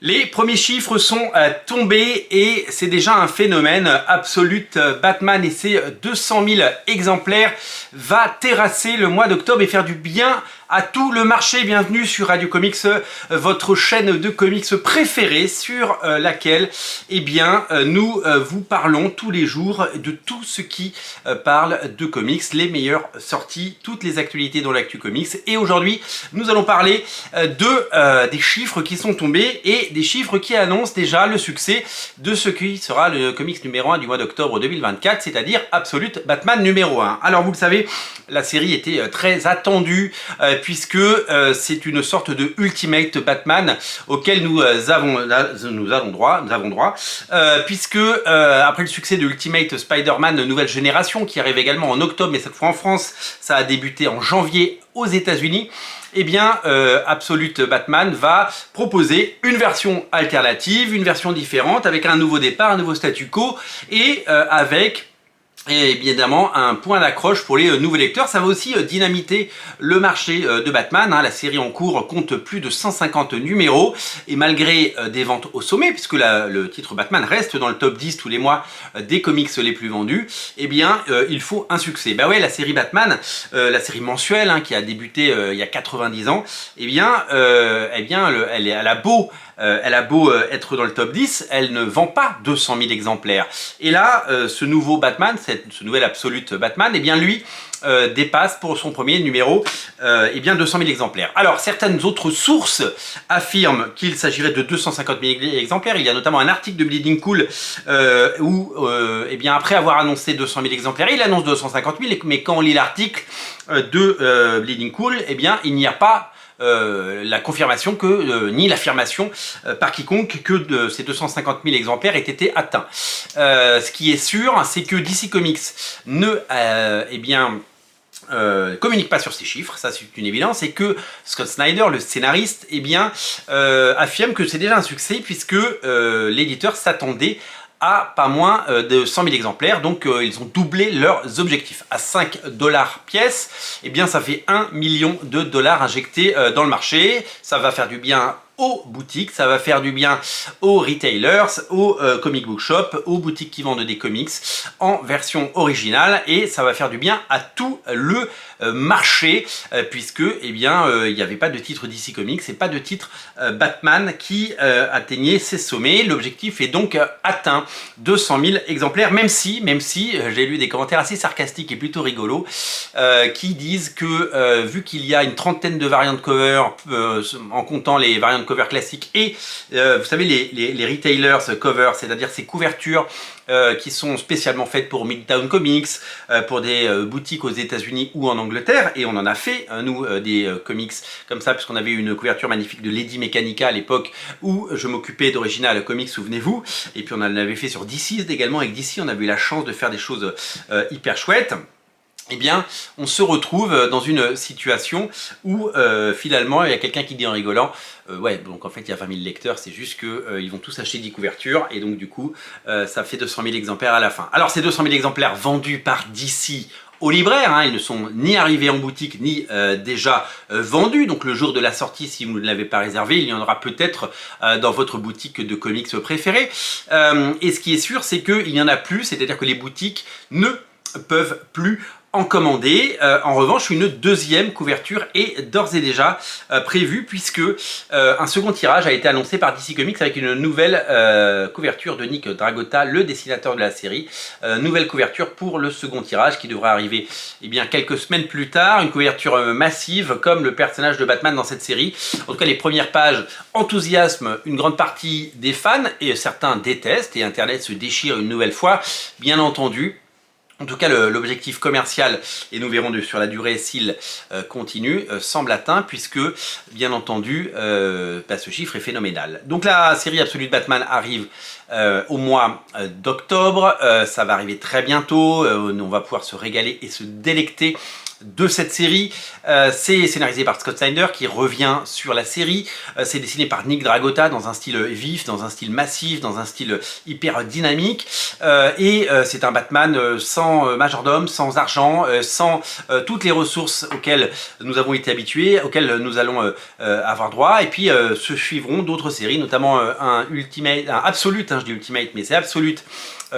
Les premiers chiffres sont tombés et c'est déjà un phénomène. Absolute Batman et ses 200 000 exemplaires va terrasser le mois d'octobre et faire du bien à tout le marché. Bienvenue sur Radio Comics, votre chaîne de comics préférée sur laquelle nous vous parlons tous les jours de tout ce qui parle de comics, les meilleures sorties, toutes les actualités dans l'actu comics. Et aujourd'hui, nous allons parler des chiffres qui sont tombés et des chiffres qui annoncent déjà le succès de ce qui sera le comics numéro 1 du mois d'octobre 2024, c'est-à-dire Absolute Batman numéro 1. Alors vous le savez, la série était très attendue puisque c'est une sorte de Ultimate Batman auquel nous avons droit, puisque après le succès de Ultimate Spider-Man nouvelle génération qui arrive également en octobre, mais cette fois en France, ça a débuté en janvier aux États-Unis. Eh bien, Absolute Batman va proposer une version alternative, une version différente, avec un nouveau départ, un nouveau statu quo, et avec évidemment un point d'accroche pour les nouveaux lecteurs. Ça va aussi dynamiter le marché de Batman. La série en cours compte plus de 150 numéros, et malgré des ventes au sommet, puisque le titre Batman reste dans le top 10 tous les mois des comics les plus vendus, eh bien il faut un succès. Bah ouais, la série Batman, la série mensuelle qui a débuté il y a 90 ans, elle a beau être dans le top 10, elle ne vend pas 200 000 exemplaires. Et là, ce nouveau Batman, ce nouvel Absolute Batman, eh bien lui dépasse pour son premier numéro 200 000 exemplaires. Alors, certaines autres sources affirment qu'il s'agirait de 250 000 exemplaires. Il y a notamment un article de Bleeding Cool où, après avoir annoncé 200 000 exemplaires, il annonce 250 000, mais quand on lit l'article de Bleeding Cool, eh bien, il n'y a pas la confirmation ni l'affirmation par quiconque que ces 250 000 exemplaires aient été atteints. Ce qui est sûr, c'est que DC Comics ne communique pas sur ces chiffres, ça c'est une évidence, et que Scott Snyder, le scénariste, affirme que c'est déjà un succès puisque l'éditeur s'attendait à pas moins de 100 000 exemplaires, donc ils ont doublé leurs objectifs. À 5 $ pièce, eh bien ça fait 1 million de dollars injectés dans le marché. Ça va faire du bien aux boutiques, ça va faire du bien aux retailers, aux comic book shops, aux boutiques qui vendent des comics en version originale, et ça va faire du bien à tout le marché puisque il n'y avait pas de titre DC Comics et pas de titre Batman qui atteignait ses sommets. L'objectif est donc atteint, 200 000 exemplaires, même si j'ai lu des commentaires assez sarcastiques et plutôt rigolos qui disent que vu qu'il y a une trentaine de variantes cover en comptant les variantes cover classiques et vous savez les retailers cover, c'est-à-dire ces couvertures qui sont spécialement faites pour Midtown Comics, pour des boutiques aux États-Unis ou en Angleterre, et on en a fait nous des comics comme ça, puisqu'on avait une couverture magnifique de Lady Mechanica à l'époque où je m'occupais d'Original Comics, souvenez-vous, et puis on en avait fait sur DC également. Avec DC, on a eu la chance de faire des choses hyper chouettes. Eh bien, on se retrouve dans une situation où finalement il y a quelqu'un qui dit en rigolant donc en fait il y a 20 000 lecteurs, c'est juste qu'ils vont tous acheter 10 couvertures et donc du coup ça fait 200 000 exemplaires à la fin. Alors ces 200 000 exemplaires vendus par DC aux libraires, ils ne sont ni arrivés en boutique ni déjà vendus, donc le jour de la sortie, si vous ne l'avez pas réservé, il y en aura peut-être dans votre boutique de comics préférée. Et ce qui est sûr, c'est qu'il n'y en a plus, c'est-à-dire que les boutiques ne peuvent plus en commander. En revanche, une deuxième couverture est d'ores et déjà prévue, puisque un second tirage a été annoncé par DC Comics avec une nouvelle couverture de Nick Dragotta, le dessinateur de la série. Nouvelle couverture pour le second tirage qui devrait arriver quelques semaines plus tard. Une couverture massive comme le personnage de Batman dans cette série. En tout cas, les premières pages enthousiasment une grande partie des fans et certains détestent, et Internet se déchire une nouvelle fois, bien entendu. En tout cas, l'objectif commercial, et nous verrons sur la durée s'il continue, semble atteint, puisque, bien entendu, ce chiffre est phénoménal. Donc la série Absolute Batman arrive au mois d'octobre, ça va arriver très bientôt, on va pouvoir se régaler et se délecter de cette série. C'est scénarisé par Scott Snyder qui revient sur la série. C'est dessiné par Nick Dragotta dans un style vif, dans un style massif, dans un style hyper dynamique. Et c'est un Batman sans majordome, sans argent, sans toutes les ressources auxquelles nous avons été habitués, auxquelles nous allons avoir droit. Et puis se suivront d'autres séries, notamment un Absolute, hein, je dis Ultimate, mais c'est Absolute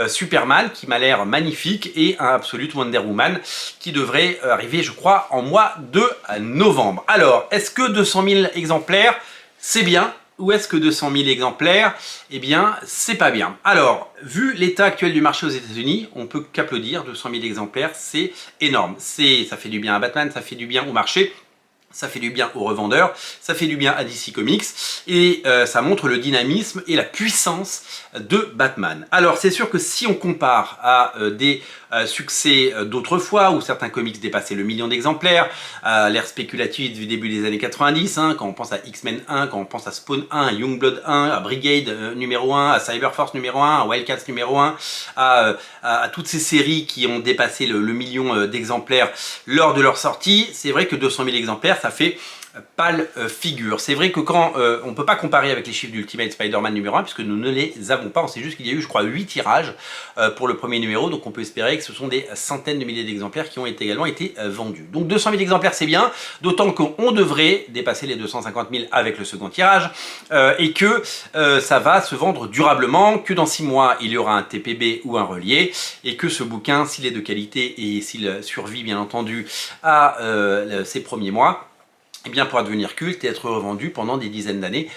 Superman qui m'a l'air magnifique, et un Absolute Wonder Woman qui devrait arriver, je crois, en mois de novembre. Alors, est-ce que 200 000 exemplaires, c'est bien, ou est-ce que 200 000 exemplaires, eh bien, c'est pas bien? Alors, vu l'état actuel du marché aux États-Unis, on peut qu'applaudir. 200 000 exemplaires, c'est énorme. Ça fait du bien à Batman, ça fait du bien au marché. Ça fait du bien aux revendeurs, ça fait du bien à DC Comics, et ça montre le dynamisme et la puissance de Batman. Alors c'est sûr que si on compare à des succès d'autrefois, où certains comics dépassaient le million d'exemplaires, à l'ère spéculative du début des années 90, hein, quand on pense à X-Men 1, quand on pense à Spawn 1, à Youngblood 1, à Brigade numéro 1, à Cyberforce numéro 1, à Wildcats numéro 1, à toutes ces séries qui ont dépassé le million d'exemplaires lors de leur sortie, c'est vrai que 200 000 exemplaires, ça fait pâle figure. C'est vrai que quand on ne peut pas comparer avec les chiffres d'Ultimate Spider-Man numéro 1, puisque nous ne les avons pas. On sait juste qu'il y a eu, je crois, 8 tirages pour le premier numéro, donc on peut espérer que ce sont des centaines de milliers d'exemplaires qui ont également été vendus. Donc 200 000 exemplaires, c'est bien, d'autant qu'on devrait dépasser les 250 000 avec le second tirage, et que ça va se vendre durablement, que dans 6 mois, il y aura un TPB ou un relié, et que ce bouquin, s'il est de qualité et s'il survit, bien entendu, à ses premiers mois, eh bien, pourra devenir culte et être revendu pendant des dizaines d'années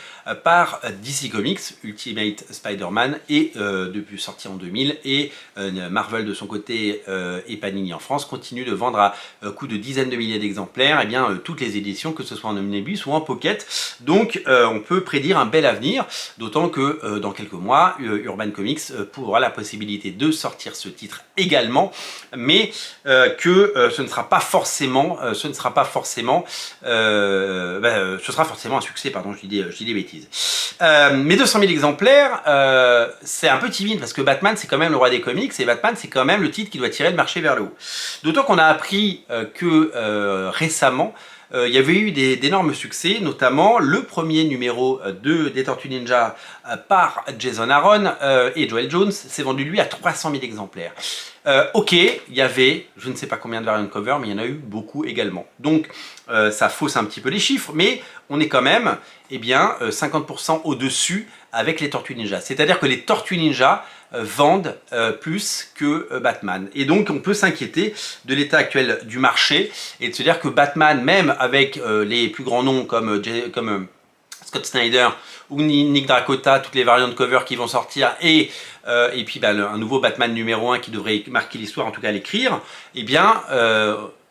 par DC Comics, Ultimate Spider-Man est depuis sorti en 2000, et Marvel de son côté et Panini en France continue de vendre à coût de dizaines de milliers d'exemplaires, et bien toutes les éditions, que ce soit en omnibus ou en pocket. Donc on peut prédire un bel avenir, d'autant que dans quelques mois, Urban Comics aura la possibilité de sortir ce titre également, mais que ce sera forcément un succès, pardon, je dis des bêtises. Mais 200 000 exemplaires, c'est un peu timide, parce que Batman, c'est quand même le roi des comics, et Batman, c'est quand même le titre qui doit tirer le marché vers le haut. D'autant qu'on a appris que récemment, il y avait eu d'énormes succès, notamment le premier numéro des Tortues Ninja par Jason Aaron et Joel Jones s'est vendu lui à 300 000 exemplaires. Ok, il y avait, je ne sais pas combien de variant cover, mais il y en a eu beaucoup également. Donc ça fausse un petit peu les chiffres, mais on est quand même 50% au-dessus avec les Tortues Ninja. C'est-à-dire que les Tortues Ninja vendent plus que Batman. Et donc on peut s'inquiéter de l'état actuel du marché et de se dire que Batman, même avec les plus grands noms comme Scott Snyder ou Nick Dracotta, toutes les variantes cover qui vont sortir, et puis un nouveau Batman numéro 1 qui devrait marquer l'histoire, en tout cas l'écrire, eh bien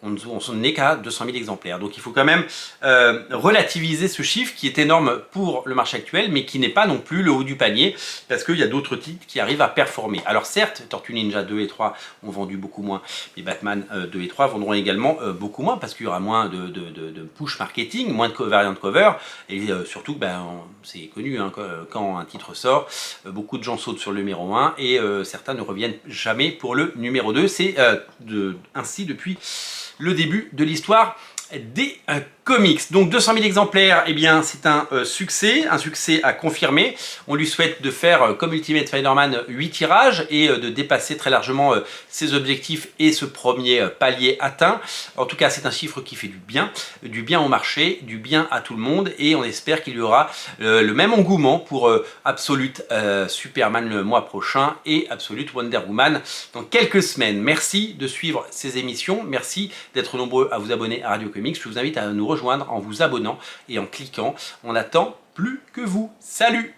on n'est qu'à 200 000 exemplaires. Donc il faut quand même relativiser ce chiffre qui est énorme pour le marché actuel, mais qui n'est pas non plus le haut du panier, parce qu'il y a d'autres titres qui arrivent à performer. Alors certes, Tortue Ninja 2 et 3 ont vendu beaucoup moins, mais Batman 2 et 3 vendront également beaucoup moins, parce qu'il y aura moins de push marketing, moins de variant cover, et surtout, c'est connu, hein, quand un titre sort, beaucoup de gens sautent sur le numéro 1, et certains ne reviennent jamais pour le numéro 2. C'est ainsi depuis le début de l'histoire des comics. Donc 200 000 exemplaires, eh bien c'est un succès à confirmer. On lui souhaite de faire comme Ultimate Spider-Man 8 tirages et de dépasser très largement ses objectifs et ce premier palier atteint. En tout cas, c'est un chiffre qui fait du bien au marché, du bien à tout le monde, et on espère qu'il y aura le même engouement pour Absolute Superman le mois prochain et Absolute Wonder Woman dans quelques semaines. Merci de suivre ces émissions, merci d'être nombreux à vous abonner à Radio Comics. Je vous invite à nous rejoindre en vous abonnant et en cliquant. On attend plus que vous. Salut!